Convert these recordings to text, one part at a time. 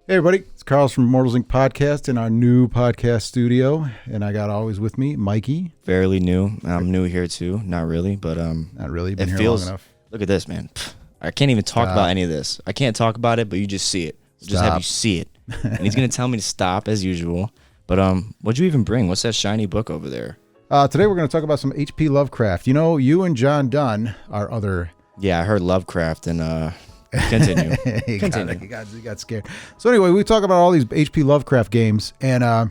Hey everybody, it's Carl's from Immortals Inc. podcast in our new podcast studio, and I got always with me Mikey. Fairly new. I'm new here too. Not really, but Not really. Been it here feels. long enough. Look at this, man. I can't even talk about any of this. I can't talk about it, but you just see it. Just have you see it. And he's gonna tell me to stop as usual. But what'd you even bring? What's that shiny book over there? Today we're going to talk about some H.P. Lovecraft. You know, you and John Dunn are other. Yeah, I heard Lovecraft and continue. He got scared. So anyway, we talk about all these H.P. Lovecraft games, and I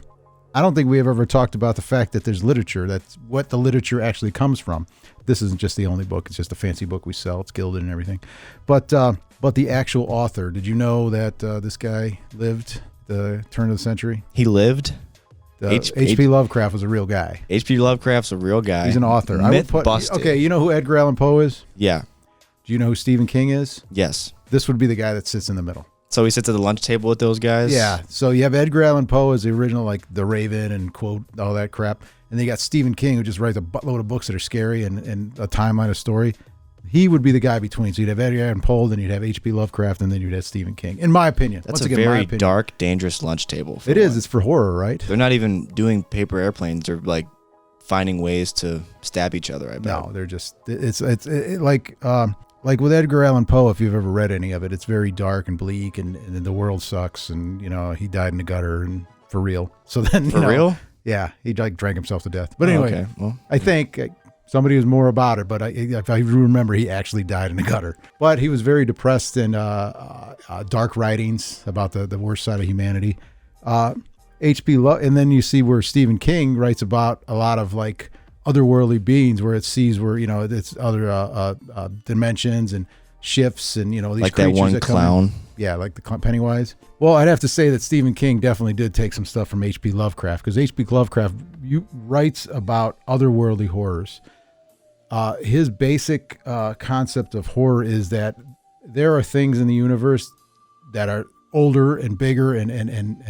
don't think we have ever talked about the fact that there's literature. That's what the literature actually comes from. This isn't just the only book. It's just a fancy book we sell. It's gilded and everything. But the actual author, did you know that this guy lived the turn of the century? He lived? H.P. Lovecraft was a real guy. H.P. Lovecraft's a real guy. He's an author. Busted. Okay, you know who Edgar Allan Poe is? Yeah. Do you know who Stephen King is? Yes. This would be the guy that sits in the middle. So he sits at the lunch table with those guys? Yeah. So you have Edgar Allan Poe as the original, like The Raven and quote, all that crap. And then you got Stephen King, who just writes a buttload of books that are scary and a timeline of story. He would be the guy between. So you'd have Edgar Allan Poe, then you'd have H.P. Lovecraft, and then you'd have Stephen King. In my opinion. That's very dark, dangerous lunch table. It is. It's for horror, right? They're not even doing paper airplanes. They're like finding ways to stab each other, I bet. No, they're just, it's like with Edgar Allan Poe, if you've ever read any of it, it's very dark and bleak, and the world sucks, and you know he died in the gutter, and for real. So then, for real, yeah, he like drank himself to death. But anyway, okay. Well, I think somebody was more about it, but if I remember, he actually died in the gutter. But he was very depressed and dark writings about the worst side of humanity. H.P. And then you see where Stephen King writes about a lot of like otherworldly beings, where it sees where it's other dimensions and shifts, and these like creatures that one clown. Yeah, like the Pennywise. Well, I'd have to say that Stephen King definitely did take some stuff from H.P. Lovecraft, because H.P. Lovecraft writes about otherworldly horrors. His basic concept of horror is that there are things in the universe that are older and bigger and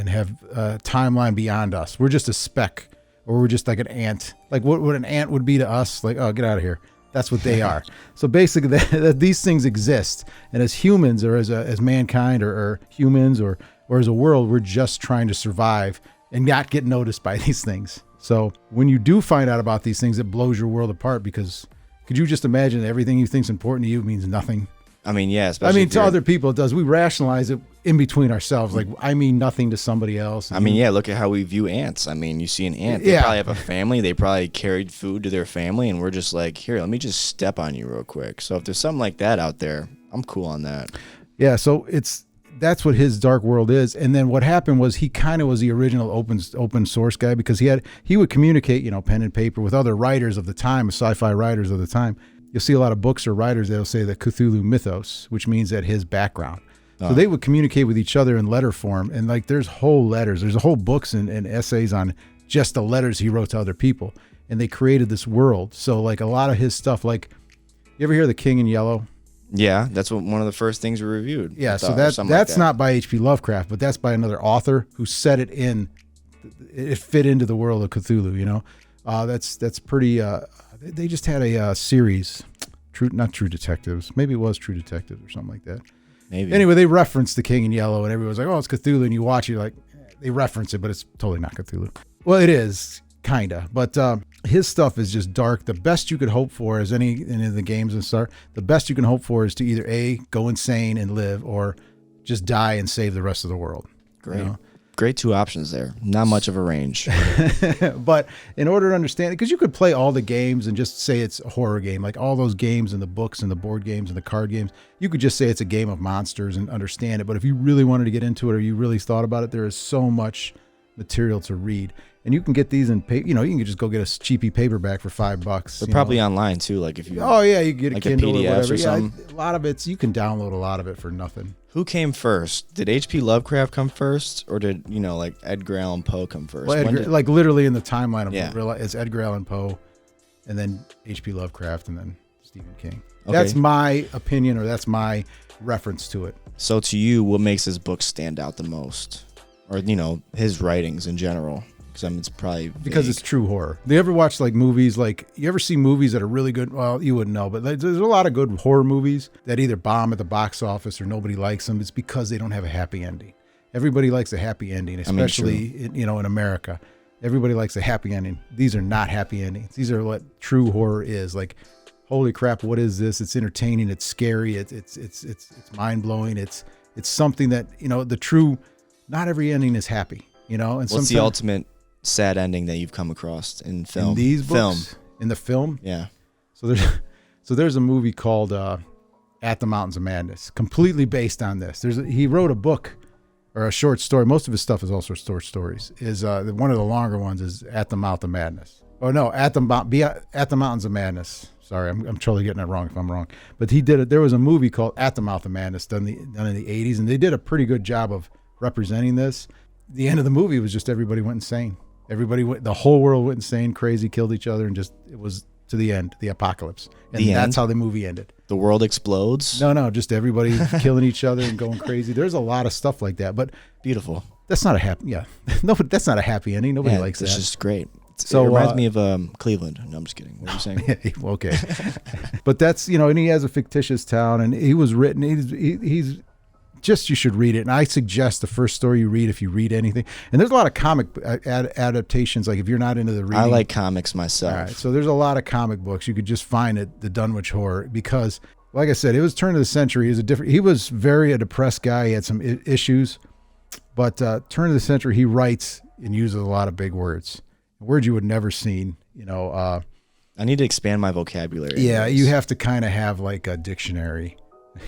have a timeline beyond us. We're just a speck. Or we're just like an ant. Like what an ant would be to us. Like, oh, get out of here. That's what they are. So basically, these things exist. And as humans, or as mankind, or humans, or as a world, we're just trying to survive and not get noticed by these things. So when you do find out about these things, it blows your world apart, because could you just imagine that everything you think is important to you means nothing? I mean, yeah. To other people it does. We rationalize it in between ourselves. Like, I mean nothing to somebody else. I mean, yeah, look at how we view ants. I mean, you see an ant, they probably have a family. They probably carried food to their family, and we're just like, here, let me just step on you real quick. So if there's something like that out there, I'm cool on that. Yeah, so that's what his dark world is. And then what happened was he kind of was the original open source guy, because he would communicate, pen and paper with other writers of the time, sci-fi writers of the time. You'll see a lot of books or writers that'll say the Cthulhu mythos, which means that his background. So they would communicate with each other in letter form. And like, there's whole letters, there's a whole books and essays on just the letters he wrote to other people. And they created this world. So like a lot of his stuff, like, you ever hear The King in Yellow? Yeah, that's one of the first things we reviewed. Yeah, so that's not by H.P. Lovecraft, but that's by another author who set it in. It fit into the world of Cthulhu, That's pretty... They just had a series, not True Detectives. Maybe it was True Detectives or something like that. Maybe. Anyway, they referenced The King in Yellow, and everyone's like, oh, it's Cthulhu. And you watch it, like, they reference it, but it's totally not Cthulhu. Well, it is, kind of. But his stuff is just dark. The best you could hope for is any of the games and start. The best you can hope for is to either A, go insane and live, or just die and save the rest of the world. Great. Great two options there. Not much of a range. But in order to understand it, because you could play all the games and just say it's a horror game, like all those games and the books and the board games and the card games, you could just say it's a game of monsters and understand it. But if you really wanted to get into it, or you really thought about it, there is so much material to read. And you can get these in paper. You can just go get a cheapy paperback for $5. They're probably online too. Like if you. Oh yeah, you can get like a Kindle a PDF or whatever. or something. Yeah, a lot of it's, you can download a lot of it for nothing. Who came first? Did H.P. Lovecraft come first, or did like Edgar Allan Poe come first? Well, like literally in the timeline of it's Edgar Allan Poe, and then H.P. Lovecraft, and then Stephen King. Okay. That's my opinion, or that's my reference to it. So to you, what makes his book stand out the most, or his writings in general? Because it's probably vague. Because it's true horror. Do you ever watch like movies? Like, you ever see movies that are really good? Well, you wouldn't know, but there's a lot of good horror movies that either bomb at the box office or nobody likes them. It's because they don't have a happy ending. Everybody likes a happy ending, especially in America. Everybody likes a happy ending. These are not happy endings. These are what true horror is. Like, holy crap, what is this? It's entertaining. It's scary. It's mind blowing. It's something that, the true. Not every ending is happy. And what's the ultimate sad ending that you've come across in film? In these books, in the film. Yeah. So there's a movie called At the Mountains of Madness, completely based on this. He wrote a book or a short story. Most of his stuff is also short stories. Is one of the longer ones is At the Mouth of Madness. Oh no, At the Mountains of Madness. Sorry, I'm totally getting it wrong if I'm wrong. But he did it. There was a movie called At the Mouth of Madness done in the 80s, and they did a pretty good job of representing this. The end of the movie was just everybody went insane. The whole world went insane, crazy, killed each other, and it was to the end, the apocalypse. And that's how the movie ended. The world explodes? No, just everybody killing each other and going crazy. There's a lot of stuff like that, but beautiful. That's not a happy, that's not a happy ending. Nobody likes that. It's just great. So it reminds me of Cleveland. No, I'm just kidding. What are you saying? Okay. But that's, and he has a fictitious town, and he was written, he's just, you should read it. And I suggest the first story you read, if you read anything. And there's a lot of comic adaptations. Like if you're not into the reading. I like comics myself. All right. So there's a lot of comic books. You could just find it, the Dunwich Horror, because like I said, it was turn of the century. He was a depressed guy. He had some issues, but turn of the century, he writes and uses a lot of big words you would never seen, I need to expand my vocabulary. Yeah. You have to kind of have like a dictionary,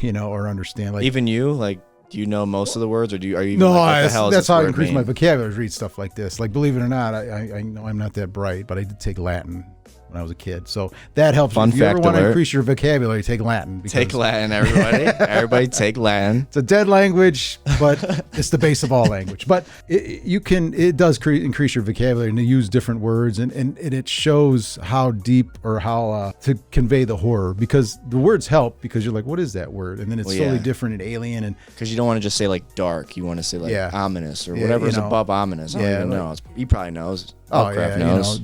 or understand. Like even you, like, do you know most of the words, or are you? No, like, what the hell that's how I increase my vocabulary. Read stuff like this. Like, believe it or not, I know I'm not that bright, but I did take Latin when I was a kid, so that helps. Fun if you fact ever want to alert. increase your vocabulary, take Latin. Take Latin, everybody. Everybody take Latin. It's a dead language, but it's the base of all language. But it does increase your vocabulary and to use different words, and it shows how deep or how to convey the horror, because the words help, because you're like, what is that word? And then it's totally different and alien, and because you don't want to just say like dark, you want to say like ominous or whatever is above ominous. I don't even know. He probably knows. Lovecraft knows.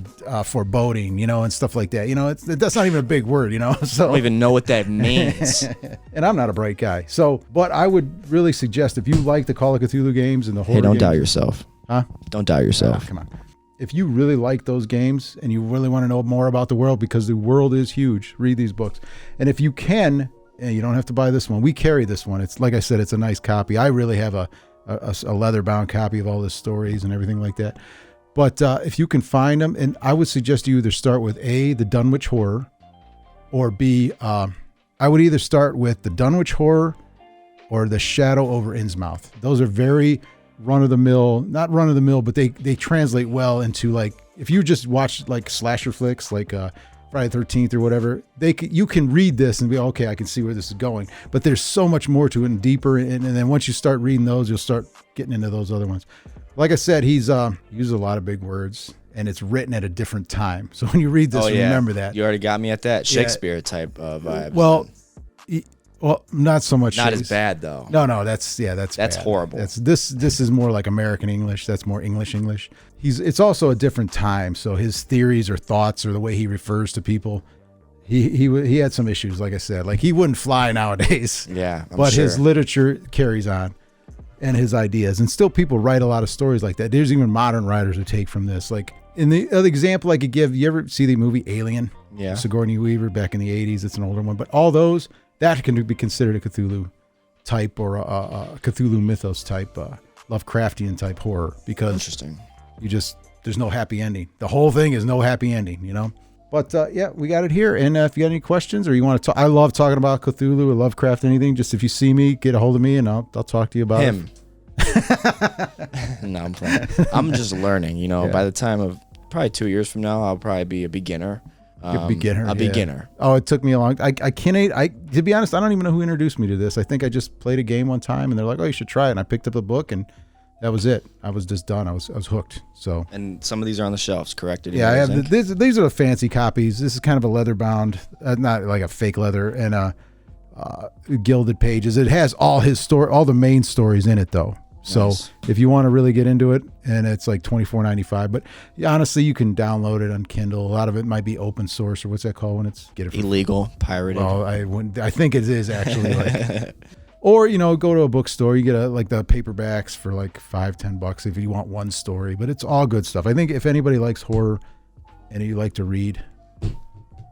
Foreboding, and stuff like that. That's not even a big word, So I don't even know what that means. And I'm not a bright guy. So, but I would really suggest, if you like the Call of Cthulhu games and the horror don't games, doubt yourself. Huh? Don't doubt yourself. Come on. If you really like those games and you really want to know more about the world, because the world is huge, read these books. And if you can, and you don't have to buy this one. We carry this one. It's like I said, it's a nice copy. I really have a leather-bound copy of all the stories and everything like that. But if you can find them, and I would suggest you either start with A, the Dunwich Horror, or B, I would either start with the Dunwich Horror or the Shadow over Innsmouth. Those are very run-of-the-mill, not run-of-the-mill, but they translate well into, like, if you just watch like slasher flicks, like Friday the 13th or whatever, you can read this and be, okay, I can see where this is going. But there's so much more to it and deeper, and then once you start reading those, you'll start getting into those other ones. Like I said, he uses a lot of big words, and it's written at a different time. So when you read this, remember that. You already got me at that Shakespeare type vibe. Well, not so much. Not as bad though. No, that's bad. Horrible. This is more like American English. That's more English. It's also a different time, so his theories or thoughts or the way he refers to people, he had some issues. Like I said, like he wouldn't fly nowadays. Yeah, but his literature carries on. And his ideas, and still people write a lot of stories like that. There's even modern writers who take from this. Like in the other example I could give, you ever see the movie Alien? Yeah. Sigourney Weaver back in the 80s. It's an older one, but all those, that can be considered a Cthulhu type or a Cthulhu mythos type, Lovecraftian type horror, because interesting. There's no happy ending. The whole thing is no happy ending, But we got it here. And if you got any questions or you want to talk, I love talking about Cthulhu or Lovecraft, anything. Just if you see me, get a hold of me and I'll talk to you about him. No, I'm playing. I'm just learning. By the time of probably 2 years from now, I'll probably be a beginner. A beginner. Beginner. Oh, it took me a long. To be honest, I don't even know who introduced me to this. I think I just played a game one time and they're like, "Oh, you should try it." And I picked up the book and that was it. I was just done. I was hooked. So. And some of these are on the shelves, correct? Yeah, I have. These are the fancy copies. This is kind of a leather bound, not like a fake leather, and gilded pages. It has all the main stories in it though. So nice. If you want to really get into it, and it's like $24.95, but honestly, you can download it on Kindle. A lot of it might be open source, or what's that called when it's illegal, pirated. Well, I think it is actually. Or, go to a bookstore. You get like the paperbacks for like $5-10 if you want one story. But it's all good stuff. I think if anybody likes horror and you like to read,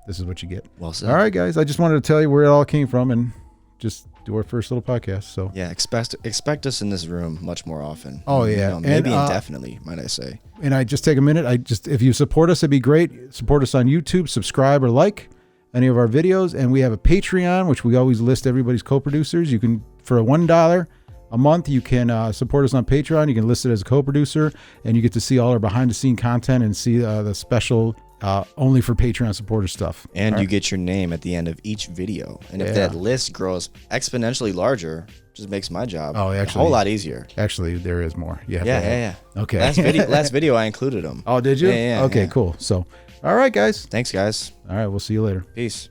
this is what you get. Well said. All right, guys. I just wanted to tell you where it all came from and just do our first little podcast. So yeah, expect us in this room much more often. Oh yeah, maybe indefinitely, might I say. And I just take a minute. If you support us, it'd be great. Support us on YouTube, subscribe or like any of our videos, and we have a Patreon, which we always list everybody's co-producers. You can, for $1 a month, you can support us on Patreon. You can list it as a co-producer, and you get to see all our behind-the-scene content and see the special only for Patreon supporter stuff. And you get your name at the end of each video. And if that list grows exponentially larger, just makes my job a whole lot easier. Actually, there is more. Yeah. Okay. Last video I included them. Oh, did you? Yeah. Okay, cool. So, all right, guys. Thanks, guys. All right, we'll see you later. Peace.